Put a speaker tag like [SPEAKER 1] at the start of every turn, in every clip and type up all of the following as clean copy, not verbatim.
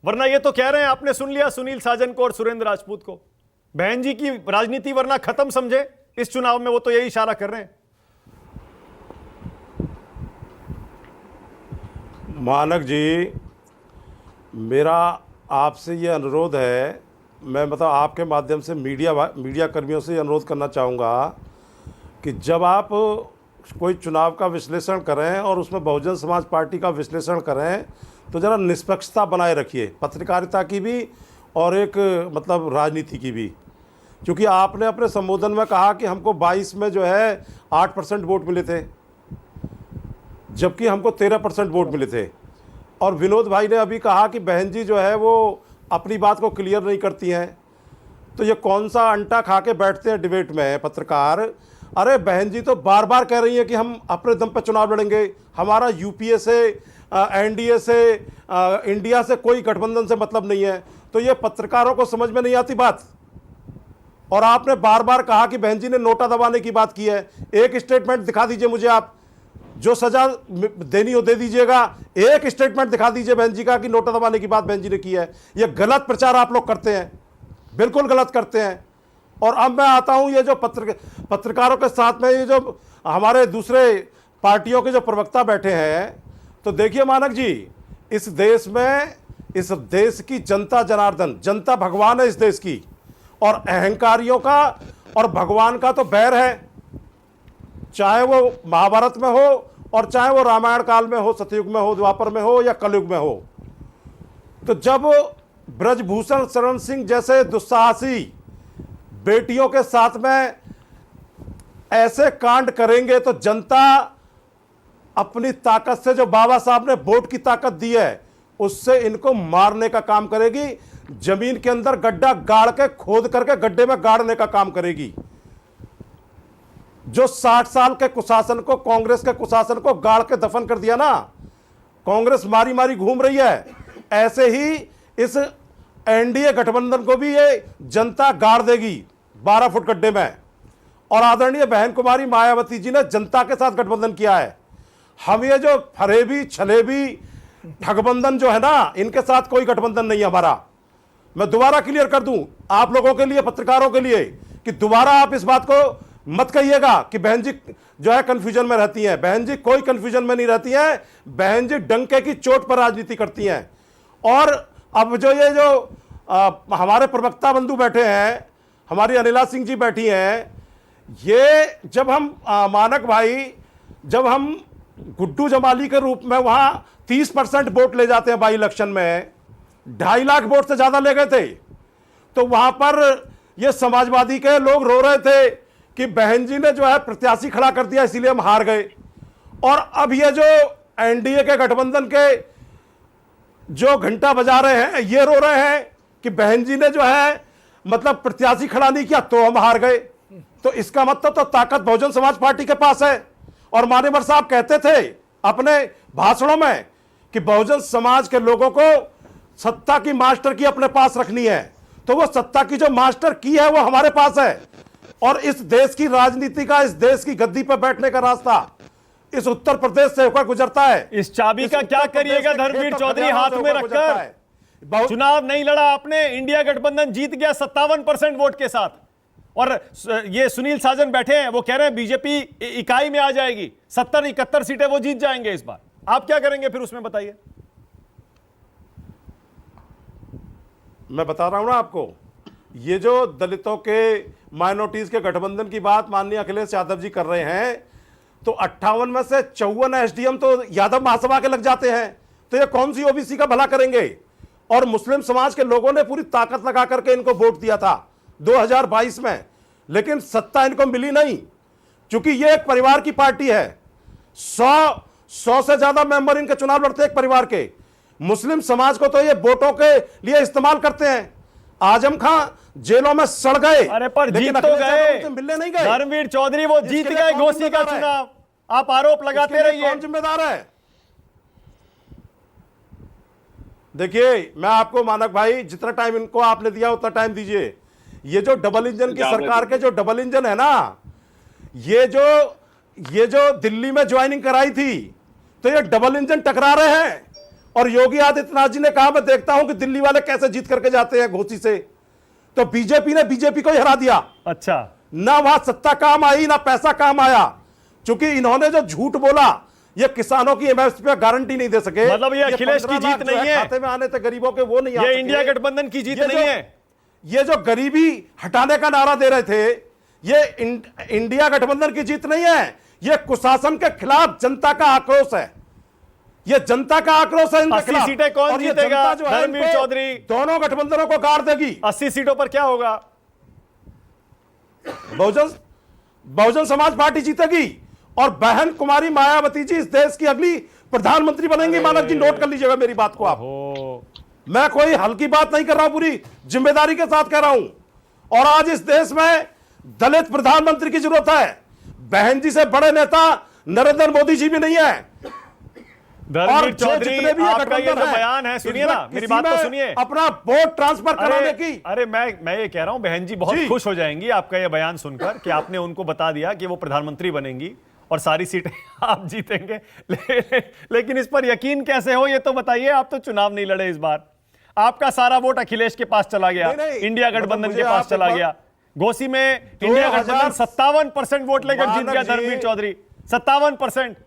[SPEAKER 1] वरना ये तो कह रहे हैं, आपने सुन लिया सुनील साजन को और सुरेंद्र राजपूत को, बहन जी की राजनीति वरना खत्म समझे इस चुनाव में, वो तो यही इशारा कर रहे हैं।
[SPEAKER 2] मानक जी, मेरा आपसे ये अनुरोध है, मैं मतलब आपके माध्यम से मीडिया कर्मियों से अनुरोध करना चाहूँगा कि जब आप कोई चुनाव का विश्लेषण करें और उसमें बहुजन समाज पार्टी का विश्लेषण करें तो ज़रा निष्पक्षता बनाए रखिए, पत्रकारिता की भी और एक मतलब राजनीति की भी। क्योंकि आपने अपने संबोधन में कहा कि हमको 22 में जो है 8% वोट मिले थे, जबकि हमको 13% वोट मिले थे। और विनोद भाई ने अभी कहा कि बहन जी जो है वो अपनी बात को क्लियर नहीं करती हैं। तो ये कौन सा अंटा खा के बैठते हैं डिबेट में पत्रकार। अरे बहन जी तो बार बार कह रही हैं कि हम अपने दम पर चुनाव लड़ेंगे, हमारा यूपीए से एनडीए से इंडिया से कोई गठबंधन से मतलब नहीं है। तो ये पत्रकारों को समझ में नहीं आती बात। और आपने बार बार कहा कि बहन जी ने नोटा दबाने की बात की है। एक स्टेटमेंट दिखा दीजिए मुझे, आप जो सजा देनी हो दे दीजिएगा, एक स्टेटमेंट दिखा दीजिए बहन जी का कि नोटा दबाने की बात बहन जी ने की है। यह गलत प्रचार आप लोग करते हैं, बिल्कुल गलत करते हैं। और अब मैं आता हूं ये जो पत्रकारों के साथ में ये जो हमारे दूसरे पार्टियों के जो प्रवक्ता बैठे हैं, तो देखिए मानक जी, इस देश में इस देश की जनता जनार्दन, जनता भगवान है इस देश की, और अहंकारियों का और भगवान का तो बैर है, चाहे वो महाभारत में हो और चाहे वो रामायण काल में हो, सतयुग में हो, द्वापर में हो या कलयुग में हो। तो जब ब्रजभूषण शरण सिंह जैसे दुस्साहसी बेटियों के साथ में ऐसे कांड करेंगे तो जनता अपनी ताकत से, जो बाबा साहब ने वोट की ताकत दी है, उससे इनको मारने का काम करेगी, जमीन के अंदर गड्ढा गाड़ के खोद करके गड्ढे में गाड़ने का काम करेगी। जो 60 साल के कुशासन को, कांग्रेस के कुशासन को गाड़ के दफन कर दिया ना, कांग्रेस मारी मारी घूम रही है, ऐसे ही इस एनडीए गठबंधन को भी ये जनता गाड़ देगी 12 फुट गड्ढे में। और आदरणीय बहन कुमारी मायावती जी ने जनता के साथ गठबंधन किया है। हम ये जो फरेबी छलेबी ठगबंधन जो है ना, इनके साथ कोई गठबंधन नहीं है हमारा। मैं दोबारा क्लियर कर दूं आप लोगों के लिए, पत्रकारों के लिए, कि दोबारा आप इस बात को मत कहिएगा कि बहन जी जो है कंफ्यूजन में रहती हैं। बहन जी कोई कंफ्यूजन में नहीं रहती हैं। बहन जी डंके की चोट पर राजनीति करती हैं। और अब जो ये जो हमारे प्रवक्ता बंधु बैठे हैं, हमारी अनिला सिंह जी बैठी हैं, ये जब हम मानक भाई, जब हम गुड्डू जमाली के रूप में वहां 30% वोट ले जाते हैं बाई इलेक्शन में, 2.5 लाख वोट से ज्यादा ले गए थे, तो वहां पर ये समाजवादी के लोग रो रहे थे कि बहन जी ने जो है प्रत्याशी खड़ा कर दिया इसीलिए हम हार गए। और अब ये जो एनडीए के गठबंधन के जो घंटा बजा रहे हैं, ये रो रहे हैं कि बहन जी ने जो है मतलब प्रत्याशी खड़ा नहीं किया तो हम हार गए। तो इसका मतलब तो ताकत बहुजन समाज पार्टी के पास है। और मान्यवर साहब कहते थे अपने भाषणों में कि बहुजन समाज के लोगों को सत्ता की मास्टर की अपने पास रखनी है, तो वो सत्ता की जो मास्टर की है वो हमारे पास है। और इस देश की राजनीति का, इस देश की गद्दी पर बैठने का रास्ता इस उत्तर प्रदेश से होकर गुजरता है।
[SPEAKER 1] इस चाबी का क्या करिएगा धर्मवीर चौधरी हाथ में रखकर? चुनाव नहीं लड़ा आपने, इंडिया गठबंधन जीत गया 57% वोट के साथ। और ये सुनील साजन बैठे हैं, वो कह रहे हैं बीजेपी इकाई में आ जाएगी, 70-71 सीटें वो जीत जाएंगे इस बार। आप क्या करेंगे फिर उसमें, बताइए।
[SPEAKER 2] मैं बता रहा हूं ना आपको, ये जो दलितों के, माइनॉरिटीज के गठबंधन की बात माननीय अखिलेश यादव जी कर रहे हैं, तो 58 में से 54 एसडीएम तो यादव महासभा के लग जाते हैं। तो ये कौन सी ओबीसी का भला करेंगे? और मुस्लिम समाज के लोगों ने पूरी ताकत लगा करके इनको वोट दिया था 2022 में, लेकिन सत्ता इनको मिली नहीं, क्योंकि ये एक परिवार की पार्टी है। 100 से ज्यादा मेंबर इनके चुनाव लड़ते हैं एक परिवार के। मुस्लिम समाज को तो ये वोटों के लिए इस्तेमाल करते हैं। आजम खां जेलों में सड़ गए,
[SPEAKER 1] अरे पर जीत तो गए,
[SPEAKER 2] मिलने नहीं गए।
[SPEAKER 1] धर्मवीर चौधरी वो जीत गए घोसी का चुनाव। आप आरोप लगाते रहिए।
[SPEAKER 2] कौन जिम्मेदार है? देखिए, मैं आपको मानक भाई, जितना टाइम इनको आपने दिया उतना टाइम दीजिए। ये जो डबल इंजन की सरकार के जो डबल इंजन है ना, ये जो दिल्ली में ज्वाइनिंग कराई थी, तो ये डबल इंजन टकरा रहे हैं। और योगी आदित्यनाथ जी ने कहा, मैं देखता हूं कि दिल्ली वाले कैसे जीत करके जाते हैं घोसी से, तो बीजेपी ने बीजेपी को ही हरा दिया।
[SPEAKER 1] अच्छा,
[SPEAKER 2] ना वहां सत्ता काम आई ना पैसा काम आया, क्योंकि इन्होंने जो झूठ बोला, ये किसानों की एमएसपी पे गारंटी नहीं दे सके।
[SPEAKER 1] मतलब ये अखिलेश की जीत नहीं है,
[SPEAKER 2] खाते में आने थे गरीबों के, वो नहीं आ
[SPEAKER 1] ये
[SPEAKER 2] सके।
[SPEAKER 1] इंडिया गठबंधन की जीत नहीं है।
[SPEAKER 2] ये जो गरीबी हटाने का नारा दे रहे थे, ये इंडिया गठबंधन की जीत नहीं है, ये कुशासन के खिलाफ जनता का आक्रोश है। ये जनता का आक्रोश है इनके
[SPEAKER 1] 80
[SPEAKER 2] खिलाफ।
[SPEAKER 1] सीटें कौन
[SPEAKER 2] और ये
[SPEAKER 1] जीतेगा?
[SPEAKER 2] जनता जो है
[SPEAKER 1] धर्मवीर
[SPEAKER 2] इनको
[SPEAKER 1] चौधरी
[SPEAKER 2] दोनों गठबंधनों को गाड़ देगी।
[SPEAKER 1] 80 सीटों पर क्या होगा?
[SPEAKER 2] बहुजन समाज पार्टी जीतेगी और बहन कुमारी मायावती जी इस देश की अगली प्रधानमंत्री बनेंगी। मानक जी, नोट कर लीजिएगा मेरी बात को आप। मैं कोई हल्की बात नहीं कर रहा हूं, पूरी जिम्मेदारी के साथ कह रहा हूं। और आज इस देश में दलित प्रधानमंत्री की जरूरत है। बहन जी से बड़े नेता नरेंद्र मोदी जी भी नहीं है।
[SPEAKER 1] धर्मवीर चौधरी, आपका ये जो बयान है, सुनिए ना, मेरी बात तो सुनिए।
[SPEAKER 2] अपना वोट ट्रांसफर कराने की,
[SPEAKER 1] अरे मैं ये कह रहा हूं, बहन जी बहुत खुश हो जाएंगी आपका ये बयान सुनकर कि आपने उनको बता दिया कि वो प्रधानमंत्री बनेंगी और सारी सीटें आप जीतेंगे। लेकिन इस पर यकीन कैसे हो, ये तो बताइए। आप तो चुनाव नहीं लड़े इस बार, आपका सारा वोट अखिलेश के पास चला गया, इंडिया गठबंधन के पास चला गया। घोसी में इंडिया गठबंधन 57% वोट लेकर जीत गया। धर्मवीर चौधरी 57%।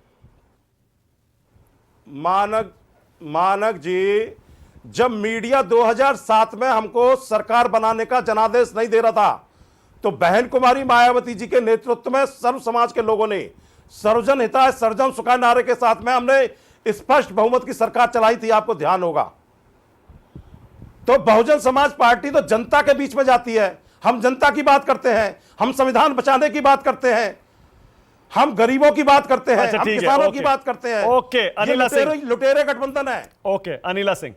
[SPEAKER 2] मानक जी, जब मीडिया 2007 में हमको सरकार बनाने का जनादेश नहीं दे रहा था, तो बहन कुमारी मायावती जी के नेतृत्व में सर्व समाज के लोगों ने सर्वजन हिताय सर्वजन सुखाय नारे के साथ में हमने स्पष्ट बहुमत की सरकार चलाई थी, आपको ध्यान होगा। तो बहुजन समाज पार्टी तो जनता के बीच में जाती है। हम जनता की बात करते हैं, हम संविधान बचाने की बात करते हैं, हम गरीबों की बात करते हैं, हम किसानों की बात करते हैं।
[SPEAKER 1] ओके, अनिला सिंह,
[SPEAKER 2] लुटेरे गठबंधन है।
[SPEAKER 1] ओके, अनिला सिंह।